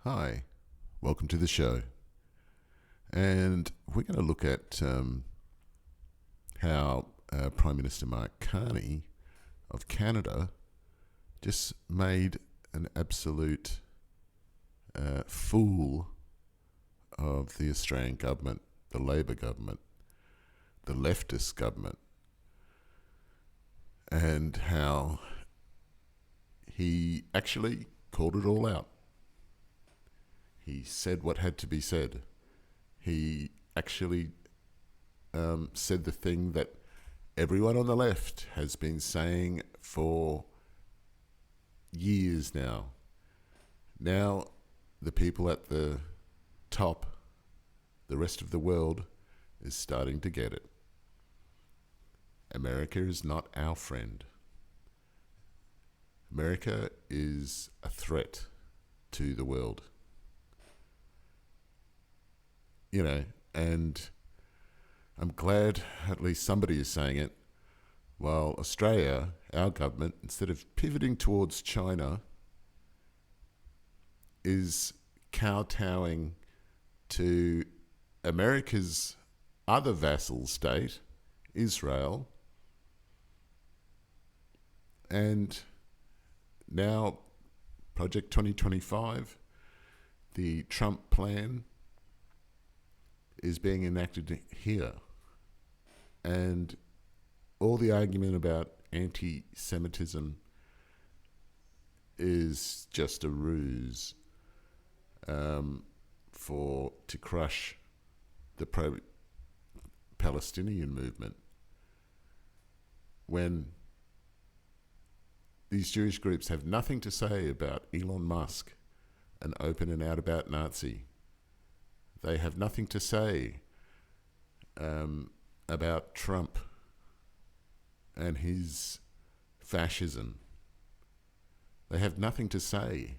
Hi, welcome to the show. And we're going to look at how Prime Minister Mark Carney of Canada just made an absolute fool of the Australian government, the Labor government, the leftist government, and how he actually called it all out. He said what had to be said. He actually said the thing that everyone on the left has been saying for years now. Now, the people at the top, the rest of the world, is starting to get it. America is not our friend. America is a threat to the world. You know, and I'm glad at least somebody is saying it, while Australia, our government, instead of pivoting towards China, is kowtowing to America's other vassal state, Israel, and now Project 2025, the Trump plan, is being enacted here. And all the argument about anti-Semitism is just a ruse to crush the pro-Palestinian movement. When these Jewish groups have nothing to say about Elon Musk, an open and out about Nazi. They have nothing to say about Trump and his fascism. They have nothing to say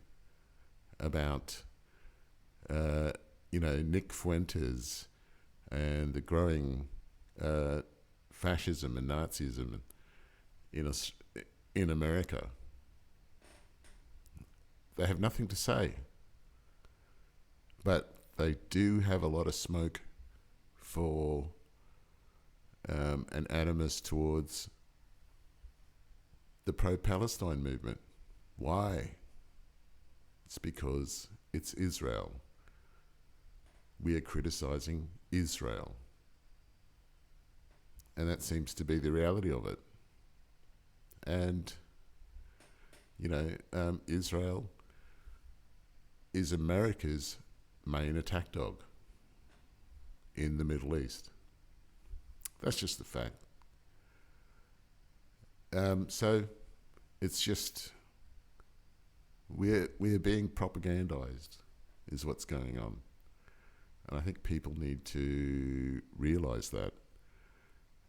about, Nick Fuentes and the growing fascism and Nazism in America. They have nothing to say. But they do have a lot of smoke for an animus towards the pro-Palestine movement. Why? It's because it's Israel. We are criticizing Israel. And that seems to be the reality of it. And, Israel is America's main attack dog in the Middle East. That's just the fact. So it's just we're being propagandized is what's going on. And I think people need to realize that.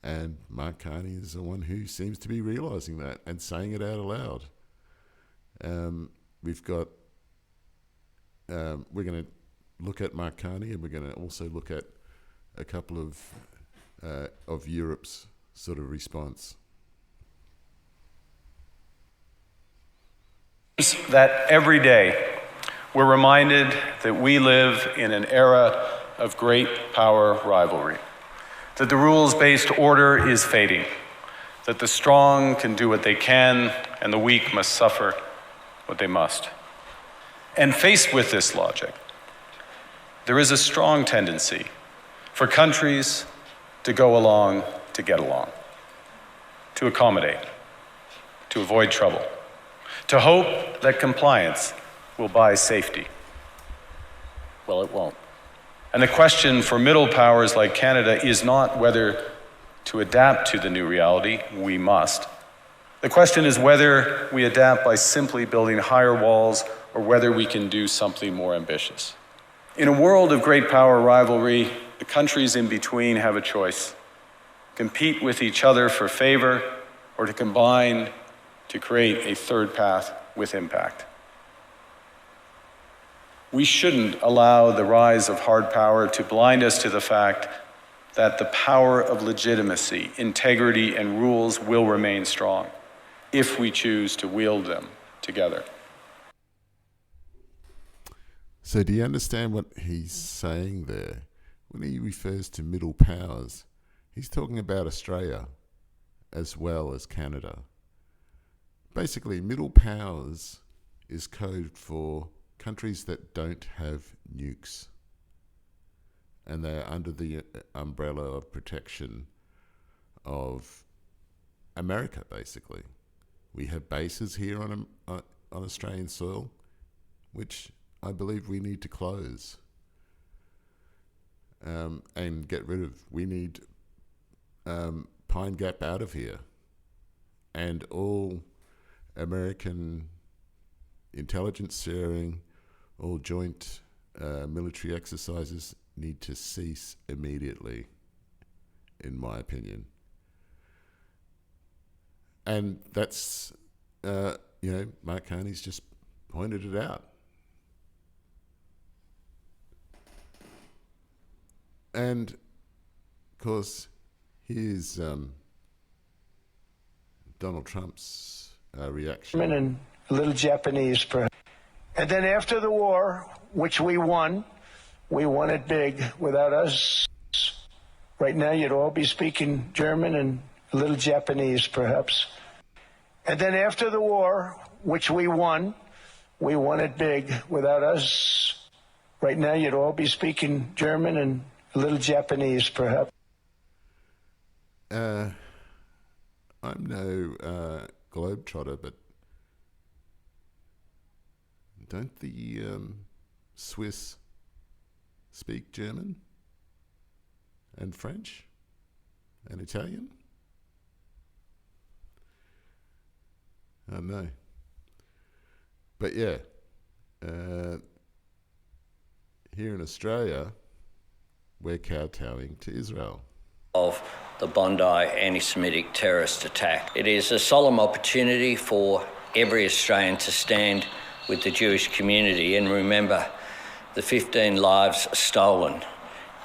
And Mark Carney is the one who seems to be realizing that and saying it out aloud. We're going to look at Mark Carney, and we're going to also look at a couple of Europe's sort of response. That every day we're reminded that we live in an era of great power rivalry, that the rules-based order is fading, that the strong can do what they can and the weak must suffer what they must. And faced with this logic, there is a strong tendency for countries to go along to get along, to accommodate, to avoid trouble, to hope that compliance will buy safety. Well, it won't. And the question for middle powers like Canada is not whether to adapt to the new reality. We must. The question is whether we adapt by simply building higher walls or whether we can do something more ambitious. In a world of great power rivalry, the countries in between have a choice: compete with each other for favor or to combine to create a third path with impact. We shouldn't allow the rise of hard power to blind us to the fact that the power of legitimacy, integrity, and rules will remain strong if we choose to wield them together. So do you understand what he's saying there? When he refers to middle powers, he's talking about Australia as well as Canada. Basically, middle powers is code for countries that don't have nukes. And they're under the umbrella of protection of America, basically. We have bases here on Australian soil, which I believe we need to close and get rid of. We need Pine Gap out of here, and all American intelligence sharing, all joint military exercises need to cease immediately, in my opinion. And that's, Mark Carney's just pointed it out. And, of course, here's Donald Trump's reaction. And a little Japanese, perhaps. And then after the war, which we won it big. Without us, right now you'd all be speaking German and a little Japanese, perhaps. And then after the war, which we won it big. Without us, right now you'd all be speaking German and a little Japanese, perhaps. I'm no globetrotter, but don't the Swiss speak German and French and Italian? I don't know. But yeah, here in Australia, we're kowtowing to Israel. Of the Bondi anti-Semitic terrorist attack. It is a solemn opportunity for every Australian to stand with the Jewish community and remember the 15 lives stolen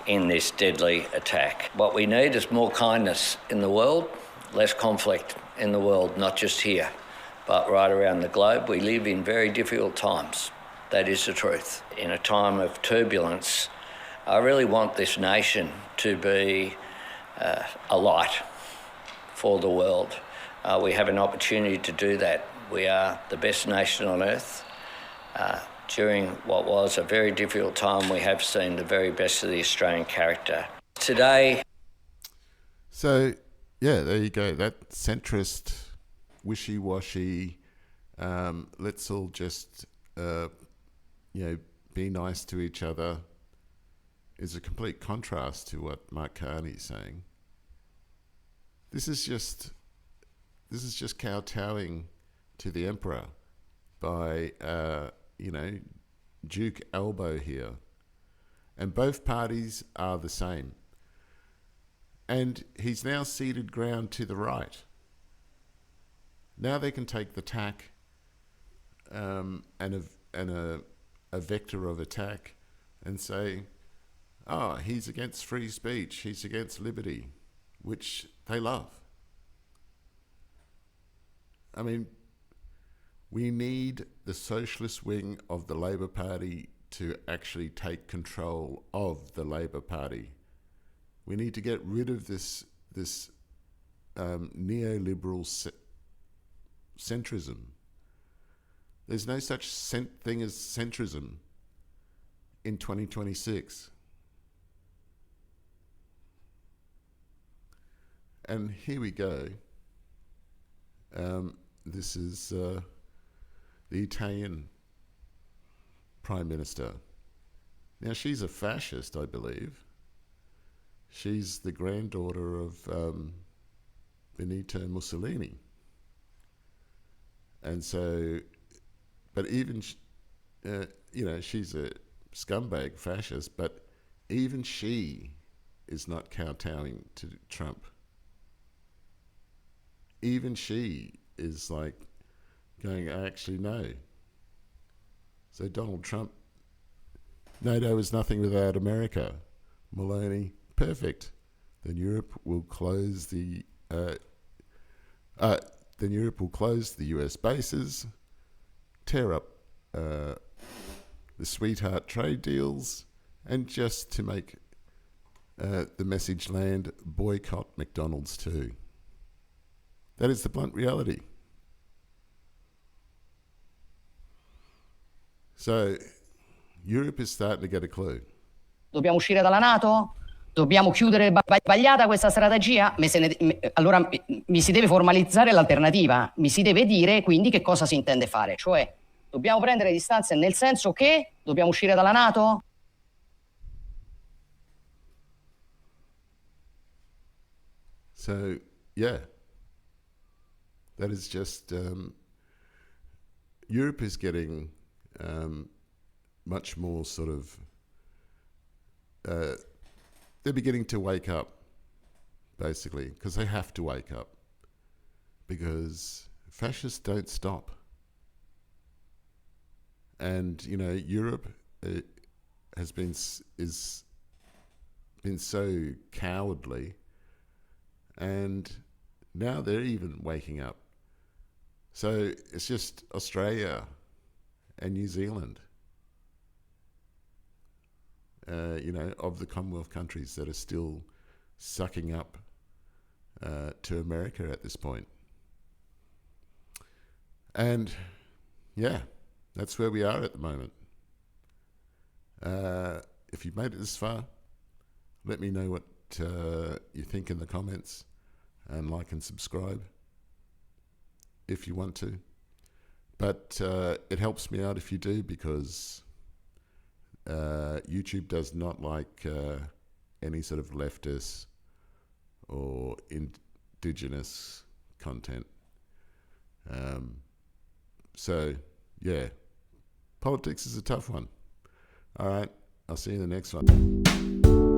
in this deadly attack. What we need is more kindness in the world, less conflict in the world, not just here, but right around the globe. We live in very difficult times. That is the truth. In a time of turbulence, I really want this nation to be a light for the world. We have an opportunity to do that. We are the best nation on earth. During what was a very difficult time, we have seen the very best of the Australian character. Today... So, yeah, there you go. That centrist, wishy-washy, let's all just, be nice to each other, is a complete contrast to what Mark Carney's saying. This is just kowtowing to the emperor by, Duke elbow here. And both parties are the same. And he's now ceded ground to the right. Now they can take the tack and a vector of attack and say, he's against free speech, he's against liberty, which they love. I mean, we need the socialist wing of the Labor Party to actually take control of the Labor Party. We need to get rid of this neoliberal centrism. There's no such thing as centrism in 2026. And here we go. This is the Italian Prime Minister. Now, she's a fascist, I believe. She's the granddaughter of Benito Mussolini. And so, but even, she's a scumbag fascist, but even she is not kowtowing to Trump. Even she is like going, actually, no. So Donald Trump, NATO is nothing without America. Maloney, perfect. Then Europe will close the US bases, tear up the the sweetheart trade deals, and just to make the message land, boycott McDonald's too. That is the blunt reality. So Europe is starting to get a clue. Dobbiamo uscire dalla NATO? Dobbiamo chiudere sbagliata questa strategia? Allora mi si deve formalizzare l'alternativa, mi si deve dire quindi che cosa si intende fare, cioè dobbiamo prendere distanze nel senso che dobbiamo uscire dalla NATO? So, yeah, that is just, Europe is getting much more sort of, they're beginning to wake up, basically, because they have to wake up, because fascists don't stop. And, you know, Europe has been so cowardly, and now they're even waking up. So it's just Australia and New Zealand, you know, of the Commonwealth countries that are still sucking up to America at this point. And yeah, that's where we are at the moment. If you've made it this far, let me know what you think in the comments, and like and subscribe if you want to. But it helps me out if you do, because YouTube does not like any sort of leftist or indigenous content. So, yeah, politics is a tough one. All right, I'll see you in the next one.